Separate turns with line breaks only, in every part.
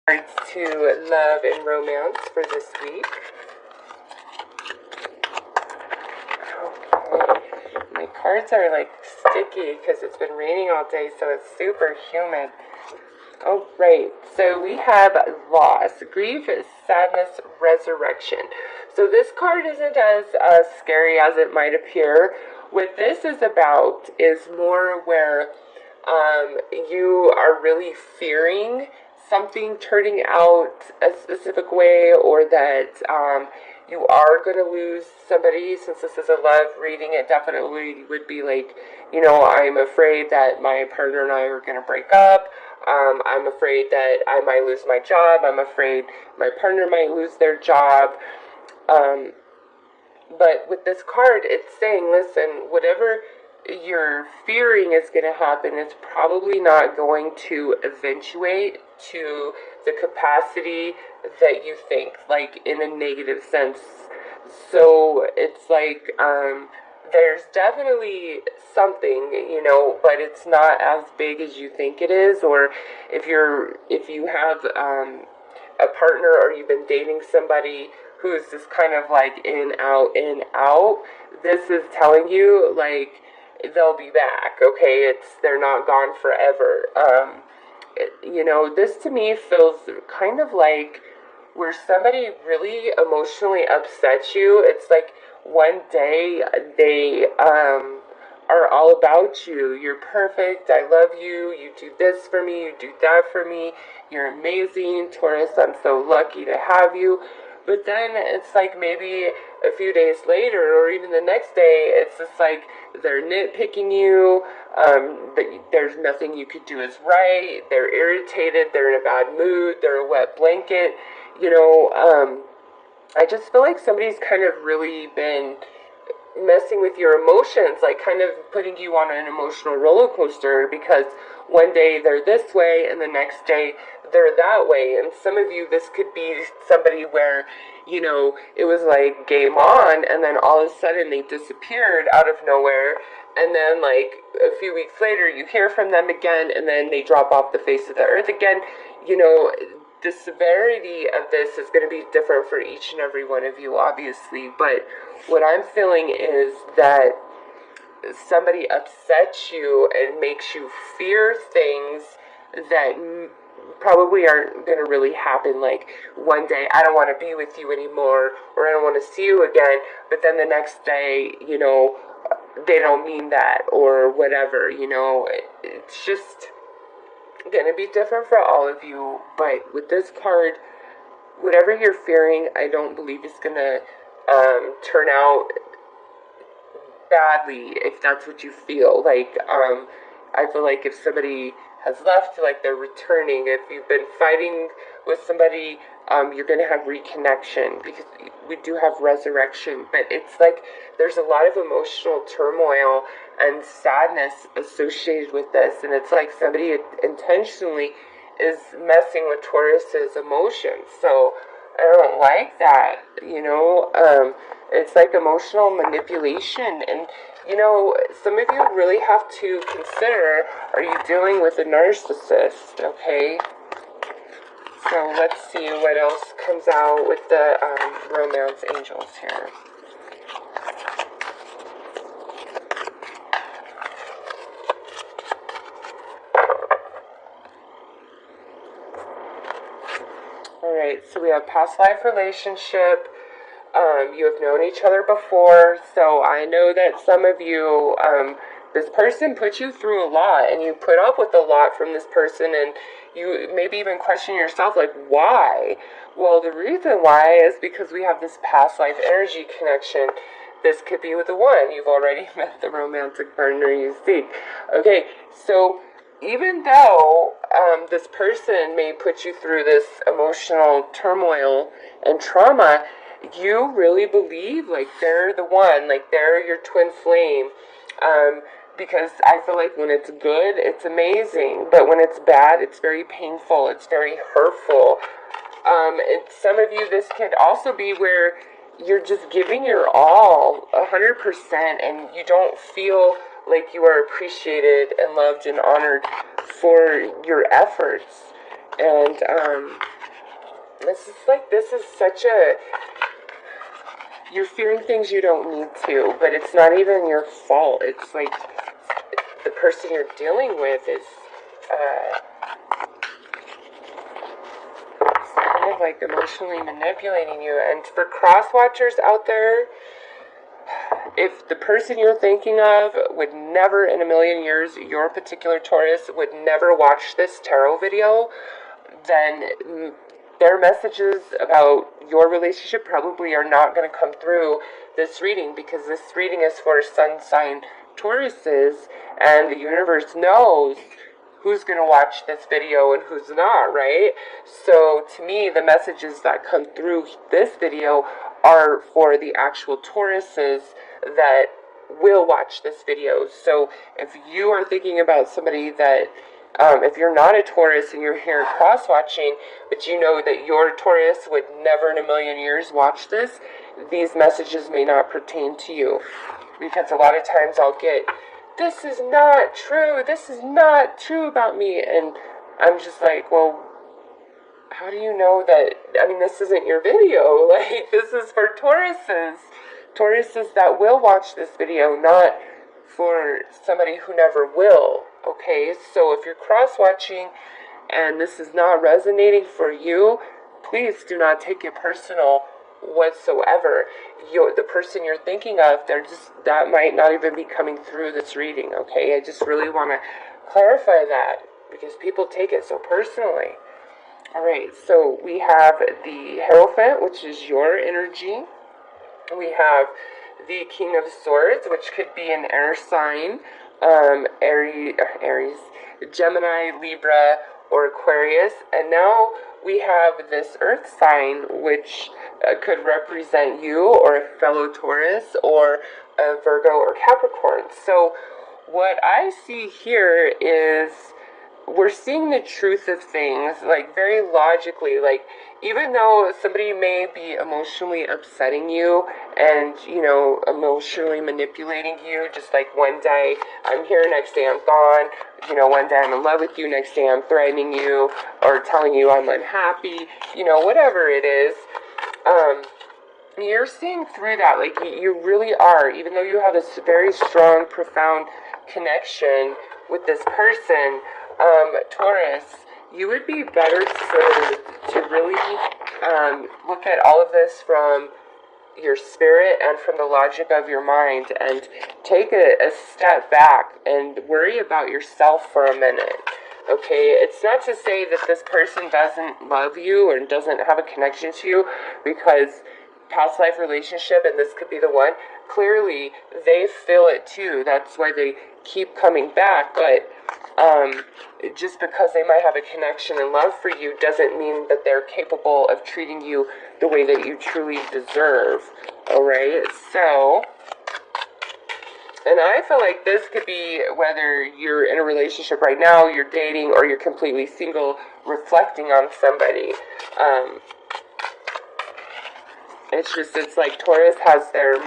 To love and romance for this week. Okay. My cards are like sticky because it's been raining all day, so it's super humid. Oh, right. So we have loss, grief, sadness, resurrection. So this card isn't as scary as it might appear. What this is about is more where you are really fearing something turning out a specific way, or that you are going to lose somebody. Since this is a love reading, it definitely would be like, I'm afraid that my partner and I are going to break up. I'm afraid that I might lose my job. I'm afraid my partner might lose their job. But with this card, it's saying, listen, whatever you're fearing is going to happen, it's probably not going to eventuate to the capacity that you think, like in a negative sense. So it's like, there's definitely something, but it's not as big as you think it is. Or if you have a partner, or you've been dating somebody who's just kind of like in, out, this is telling you, like, they'll be back, okay? They're not gone forever. This to me feels kind of like where somebody really emotionally upsets you. It's like one day they are all about you. You're perfect. I love you. You do this for me. You do that for me. You're amazing. Taurus, I'm so lucky to have you. But then it's like maybe a few days later, or even the next day, it's just like they're nitpicking you. There's nothing you could do is right. They're irritated. They're in a bad mood. They're a wet blanket. I just feel like somebody's kind of really been messing with your emotions, like kind of putting you on an emotional roller coaster, because one day they're this way and the next day they're that way. And some of you, this could be somebody where, it was like game on, and then all of a sudden they disappeared out of nowhere, and then like a few weeks later you hear from them again, and then they drop off the face of the earth again. The severity of this is going to be different for each and every one of you, obviously, but what I'm feeling is that somebody upsets you and makes you fear things that probably aren't going to really happen. Like one day, I don't want to be with you anymore, or I don't want to see you again, but then the next day, they don't mean that, or whatever. It's just going to be different for all of you. But with this card, whatever you're fearing, I don't believe is going to turn out badly, if that's what you feel. Like, I feel like if somebody has left, like they're returning. If you've been fighting with somebody, you're going to have reconnection, because we do have resurrection. But it's like there's a lot of emotional turmoil and sadness associated with this, and it's like somebody intentionally is messing with Taurus's emotions. So I don't like that, it's like emotional manipulation. And some of you really have to consider, are you dealing with a narcissist? Okay, so let's see what else comes out with the romance angels here. Alright, so we have past life relationship. You have known each other before, so I know that some of you, this person put you through a lot, and you put up with a lot from this person, and you maybe even question yourself, like, why? Well, the reason why is because we have this past life energy connection. This could be with the one. You've already met the romantic partner you seek. Okay, so even though this person may put you through this emotional turmoil and trauma, you really believe like they're the one, like they're your twin flame. Because I feel like when it's good, it's amazing, but when it's bad, it's very painful, it's very hurtful. And some of you, this could also be where you're just giving your all, 100%, and you don't feel like you are appreciated and loved and honored for your efforts. And this is such a, you're fearing things you don't need to, but it's not even your fault. It's like the person you're dealing with is kind of like emotionally manipulating you. And for cross watchers out there, if the person you're thinking of would never in a million years, your particular Taurus would never watch this tarot video, then their messages about your relationship probably are not going to come through this reading, because this reading is for sun sign Tauruses, and the universe knows who's going to watch this video and who's not, right? So to me, the messages that come through this video are for the actual Tauruses that will watch this video. So if you are thinking about somebody that, if you're not a Taurus and you're here cross-watching, but you know that your Taurus would never in a million years watch this, these messages may not pertain to you. Because a lot of times I'll get, this is not true about me. And I'm just like, well, how do you know that, I mean, this isn't your video. Like, this is for Tauruses. Tauruses that will watch this video, not for somebody who never will. Okay, so if you're cross-watching and this is not resonating for you, please do not take it personal whatsoever. The person you're thinking of, that might not even be coming through this reading, okay? I just really want to clarify that, because people take it so personally. Alright, so we have the Hierophant, which is your energy. We have the King of Swords, which could be an air sign, Aries, Gemini, Libra, or Aquarius. And now we have this Earth sign, which could represent you or a fellow Taurus or a Virgo or Capricorn. So what I see here is we're seeing the truth of things, like, very logically. Like, even though somebody may be emotionally upsetting you and, you know, emotionally manipulating you, just like one day I'm here, next day I'm gone, you know, one day I'm in love with you, next day I'm threatening you or telling you I'm unhappy, you know, whatever it is, you're seeing through that. Like, you really are, even though you have this very strong, profound connection with this person, Taurus, you would be better served to really look at all of this from your spirit and from the logic of your mind, and take a step back and worry about yourself for a minute. Okay, it's not to say that this person doesn't love you or doesn't have a connection to you, because past life relationship, and this could be the one, clearly they feel it too. That's why they keep coming back. But just because they might have a connection and love for you doesn't mean that they're capable of treating you the way that you truly deserve. Alright, so, and I feel like this could be whether you're in a relationship right now, you're dating, or you're completely single, reflecting on somebody. It's like Taurus has their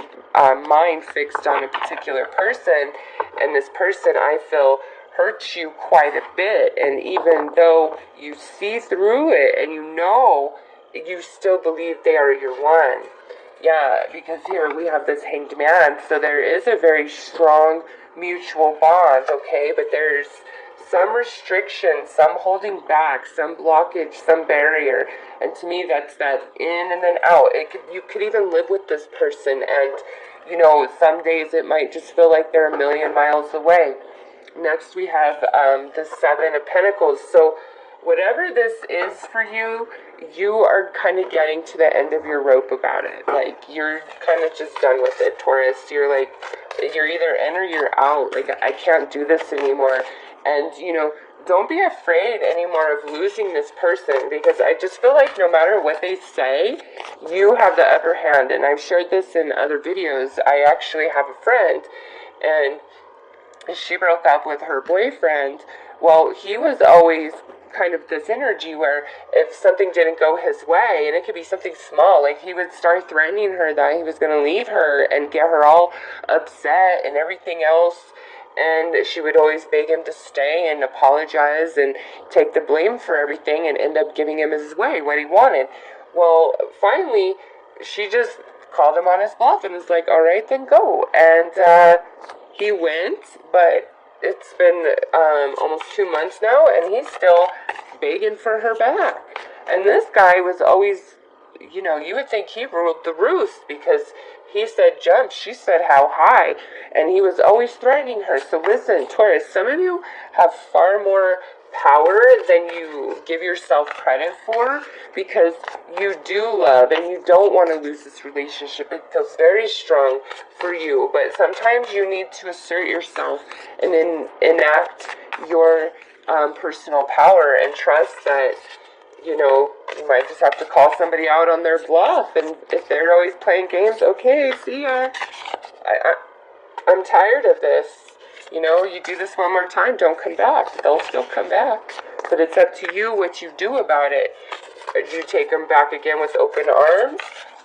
mind fixed on a particular person, and this person, I feel, hurts you quite a bit. And even though you see through it and you know, you still believe they are your one. Yeah, because here we have this Hanged Man, so there is a very strong mutual bond, okay? But there's some restriction, some holding back, some blockage, some barrier. And to me, that's that in and then out. You could even live with this person, and, you know, some days it might just feel like they're a million miles away. Next, we have the Seven of Pentacles. So whatever this is for you, you are kind of getting to the end of your rope about it. Like, you're kind of just done with it, Taurus. You're like, you're either in or you're out. Like, I can't do this anymore. And, you know, don't be afraid anymore of losing this person, because I just feel like no matter what they say, you have the upper hand. And I've shared this in other videos. I actually have a friend, and she broke up with her boyfriend. Well, he was always kind of this energy where if something didn't go his way, and it could be something small, like he would start threatening her that he was going to leave her and get her all upset and everything else. And she would always beg him to stay and apologize and take the blame for everything and end up giving him his way, what he wanted. Well, finally, she just called him on his bluff and was like, all right, then go. And he went, but it's been almost 2 months now, and he's still begging for her back. And this guy was always, you would think he ruled the roost, because he said jump, she said how high, and he was always threatening her. So listen, Taurus, some of you have far more power than you give yourself credit for, because you do love and you don't want to lose this relationship. It feels very strong for you, but sometimes you need to assert yourself and enact your personal power, and trust that you might just have to call somebody out on their bluff. And if they're always playing games, okay, see ya. I'm tired of this. You do this one more time, don't come back. They'll still come back. But it's up to you what you do about it. Do you take them back again with open arms?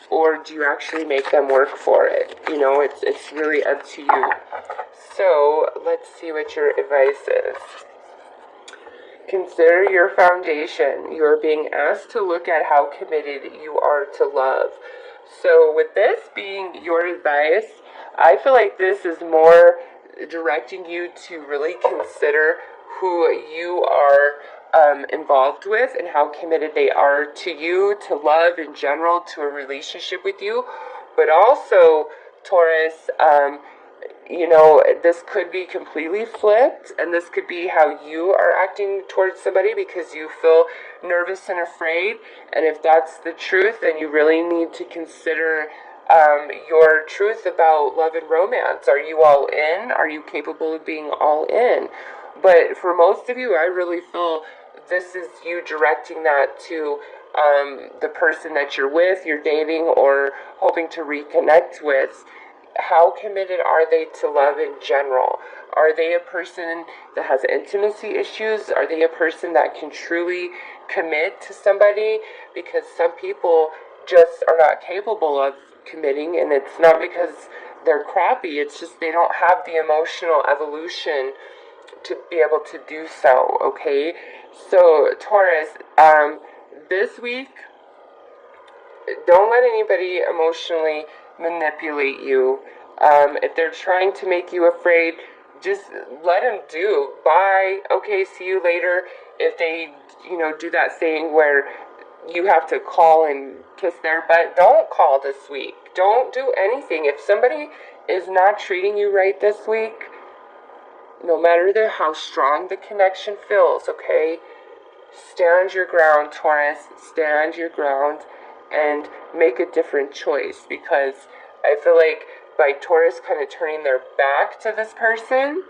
Or do you actually make them work for it? It's really up to you. So, let's see what your advice is. Consider your foundation. You are being asked to look at how committed you are to love. So with this being your advice, I feel like this is more directing you to really consider who you are involved with and how committed they are to you, to love in general, to a relationship with you. But also, Taurus, this could be completely flipped, and this could be how you are acting towards somebody because you feel nervous and afraid. And if that's the truth, then you really need to consider your truth about love and romance. Are you all in? Are you capable of being all in? But for most of you, I really feel this is you directing that to the person that you're with, you're dating, or hoping to reconnect with. How committed are they to love in general? Are they a person that has intimacy issues? Are they a person that can truly commit to somebody? Because some people just are not capable of committing, and it's not because they're crappy, it's just they don't have the emotional evolution to be able to do so, okay? So, Taurus, this week, don't let anybody emotionally manipulate you. If they're trying to make you afraid, just let them do. Bye. Okay, see you later. If they, do that thing where you have to call and kiss their butt, don't call this week. Don't do anything. If somebody is not treating you right this week, no matter how strong the connection feels, okay? Stand your ground, Taurus. Stand your ground and make a different choice, because I feel like by Taurus kind of turning their back to this person,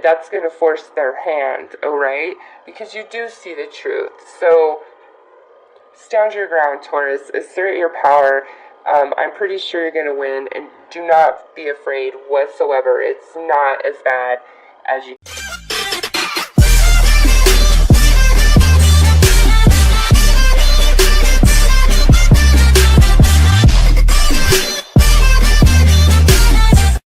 that's going to force their hand, alright? Because you do see the truth. So, stand your ground, Taurus. Assert your power. I'm pretty sure you're going to win, and do not be afraid whatsoever. It's not as bad as you